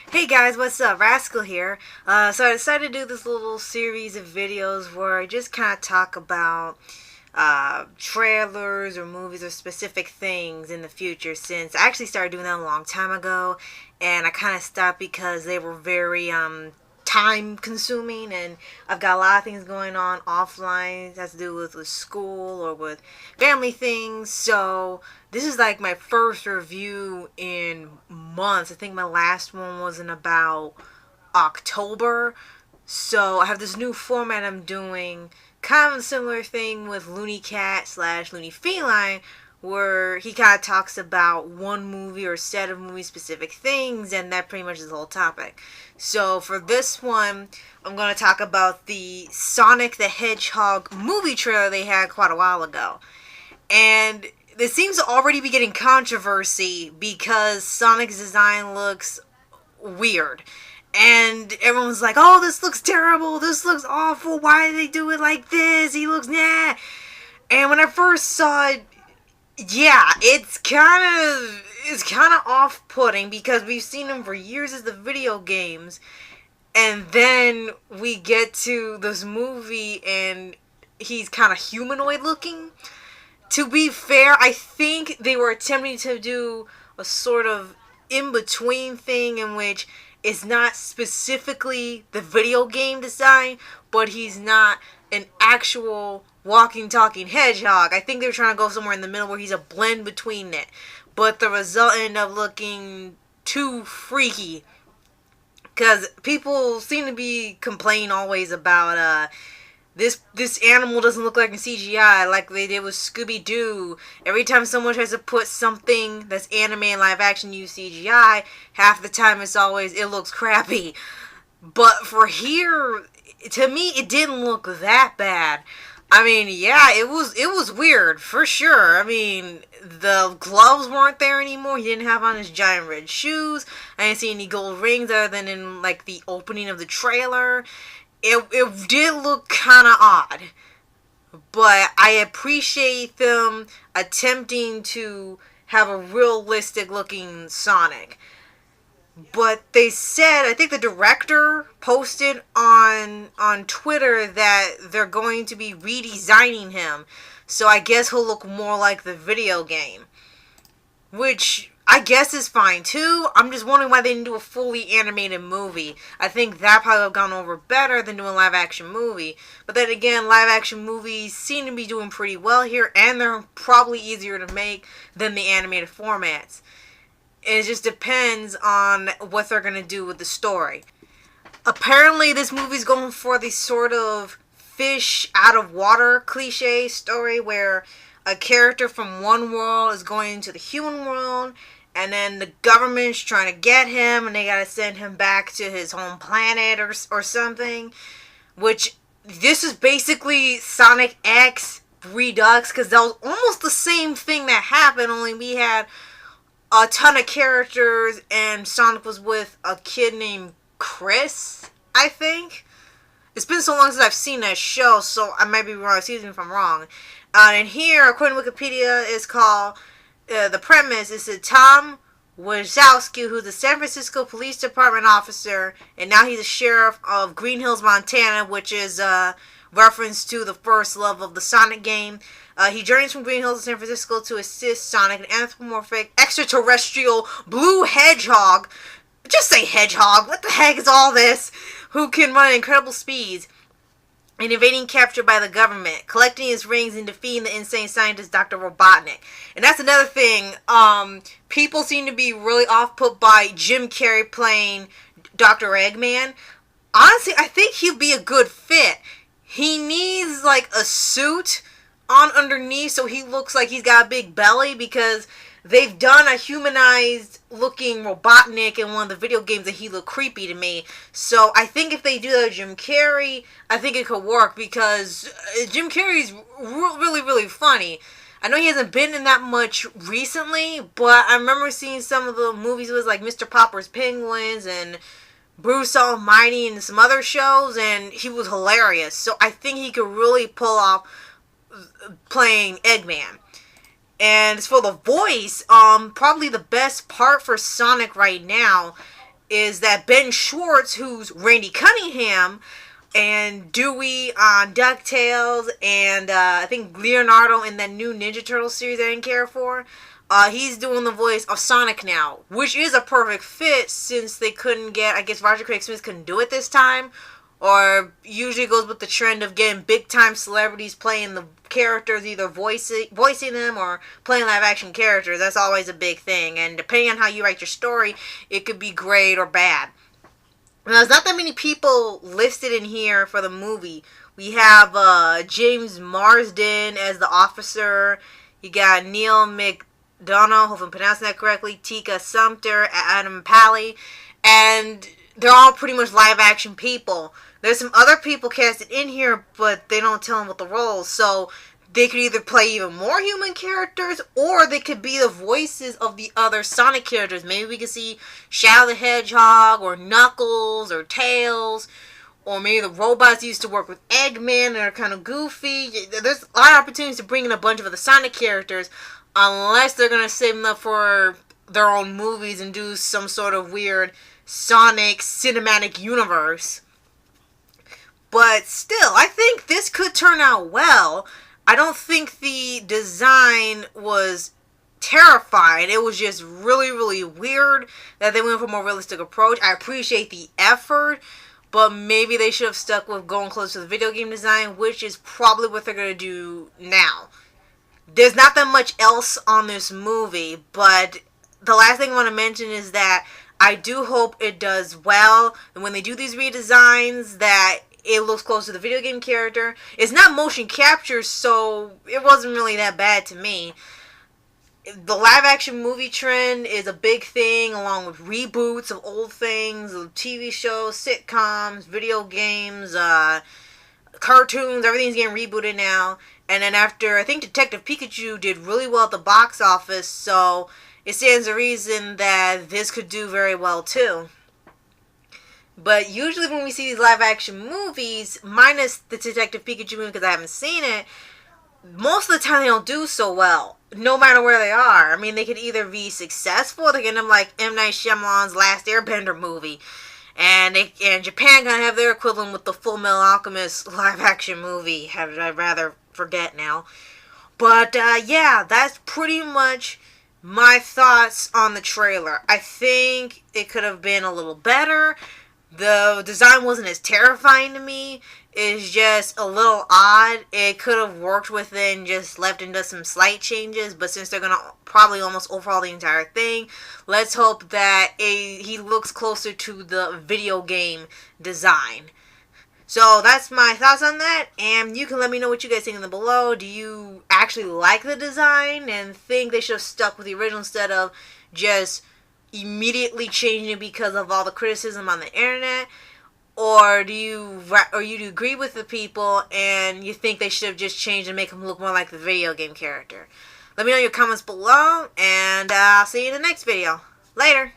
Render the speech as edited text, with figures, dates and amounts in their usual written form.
Hey guys, what's up? Rascal here. So I decided to do this little series of videos where I just kind of talk about trailers or movies or specific things in the future, since I actually started doing that a long time ago and I kind of stopped because they were very time consuming, and I've got a lot of things going on offline that has to do with school or with family things. So this is like my first review in months. I think my last one was in about October. So I have this new format I'm doing, kind of a similar thing with Looney Cat slash Looney Feline, where he kind of talks about one movie or set of movie specific things, and that pretty much is the whole topic. So for this one, I'm going to talk about the Sonic the Hedgehog movie trailer they had quite a while ago. And this seems to already be getting controversy because Sonic's design looks weird. And everyone's like, oh, this looks terrible, this looks awful, why did they do it like this, he looks nah. And when I first saw it, yeah, it's kind of off-putting because we've seen him for years as the video games, and then we get to this movie and he's kind of humanoid looking. To be fair, I think they were attempting to do a sort of in-between thing in which it's not specifically the video game design, but he's not an actual walking, talking hedgehog. I think they were trying to go somewhere in the middle where he's a blend between it. But the result ended up looking too freaky. Because people seem to be complaining always about, this animal doesn't look like in CGI like they did with Scooby-Doo. Every time someone tries to put something that's anime and live action use CGI, half the time it looks crappy. But for here, to me, it didn't look that bad. I mean, yeah, it was weird, for sure. I mean, the gloves weren't there anymore. He didn't have on his giant red shoes. I didn't see any gold rings other than in, like, the opening of the trailer. It did look kind of odd. But I appreciate them attempting to have a realistic looking Sonic. But they said, I think the director posted on Twitter that they're going to be redesigning him. So I guess he'll look more like the video game. Which I guess is fine too. I'm just wondering why they didn't do a fully animated movie. I think that probably would have gone over better than doing a live action movie. But then again, live action movies seem to be doing pretty well here, and they're probably easier to make than the animated formats. It just depends on what they're going to do with the story. Apparently, this movie's going for the sort of fish out of water cliche story where a character from one world is going into the human world, and then the government's trying to get him, and they got to send him back to his home planet or something. Which, this is basically Sonic X Redux, because that was almost the same thing that happened, only we had a ton of characters, and Sonic was with a kid named Chris, I think. It's been so long since I've seen that show, so I might be wrong. Excuse me if I'm wrong. And here, according to Wikipedia, is called, the premise is that Tom Wazowski, who's a San Francisco Police Department officer, and now he's a sheriff of Green Hills, Montana, which is a reference to the first level of the Sonic game. He journeys from Green Hills to San Francisco to assist Sonic, an anthropomorphic extraterrestrial blue hedgehog. Just say hedgehog. What the heck is all this? Who can run at incredible speeds and evading capture by the government, collecting his rings and defeating the insane scientist Dr. Robotnik. And that's another thing. People seem to be really off-put by Jim Carrey playing Dr. Eggman. Honestly, I think he'd be a good fit. He needs, like, a suit on underneath so he looks like he's got a big belly, because they've done a humanized looking Robotnik in one of the video games that he looked creepy to me. So I think if they do that with Jim Carrey, I think it could work, because Jim Carrey's really, really funny. I know he hasn't been in that much recently, but I remember seeing some of the movies with, like, Mr. Popper's Penguins and Bruce Almighty and some other shows, and he was hilarious. So I think he could really pull off playing Eggman. And as for the voice, probably the best part for Sonic right now is that Ben Schwartz, who's Randy Cunningham, and Dewey on DuckTales, and I think Leonardo in that new Ninja Turtle series I didn't care for, he's doing the voice of Sonic now, which is a perfect fit since they couldn't get, I guess Roger Craig Smith couldn't do it this time, or usually goes with the trend of getting big-time celebrities playing the characters, either voicing them or playing live-action characters. That's always a big thing, and depending on how you write your story, it could be great or bad. Now, there's not that many people listed in here for the movie. We have James Marsden as the officer. You got Neil McDonough, hope I'm pronouncing that correctly, Tika Sumpter, Adam Pally, and they're all pretty much live-action people. There's some other people casted in here, but they don't tell them what the roles. So they could either play even more human characters, or they could be the voices of the other Sonic characters. Maybe we could see Shadow the Hedgehog, or Knuckles, or Tails, or maybe the robots used to work with Eggman and are kind of goofy. There's a lot of opportunities to bring in a bunch of other Sonic characters, unless they're going to save them up for their own movies and do some sort of weird Sonic cinematic universe. But still, I think this could turn out well. I don't think the design was terrifying. It was just really, really weird that they went for a more realistic approach. I appreciate the effort, but maybe they should have stuck with going close to the video game design, which is probably what they're going to do now. There's not that much else on this movie, but the last thing I want to mention is that I do hope it does well, and when they do these redesigns, that it looks close to the video game character. It's not motion capture, so it wasn't really that bad to me. The live-action movie trend is a big thing, along with reboots of old things, of TV shows, sitcoms, video games, cartoons. Everything's getting rebooted now. And then after, I think Detective Pikachu did really well at the box office, so it stands to reason that this could do very well too. But usually when we see these live-action movies, minus the Detective Pikachu movie because I haven't seen it, most of the time they don't do so well, no matter where they are. I mean, they could either be successful, or they can end up like M. Night Shyamalan's Last Airbender movie. And Japan gonna have their equivalent with the Full Metal Alchemist live-action movie. I'd rather forget now. But, yeah, that's pretty much my thoughts on the trailer. I think it could have been a little better. The design wasn't as terrifying to me. It's just a little odd. It could have worked within, just left into some slight changes, but since they're going to probably almost overhaul the entire thing, let's hope that he looks closer to the video game design. So that's my thoughts on that, and you can let me know what you guys think in the below. Do you actually like the design and think they should have stuck with the original instead of just immediately changing it because of all the criticism on the internet? Or do you agree with the people and you think they should have just changed and make him look more like the video game character? Let me know in your comments below, and I'll see you in the next video. Later!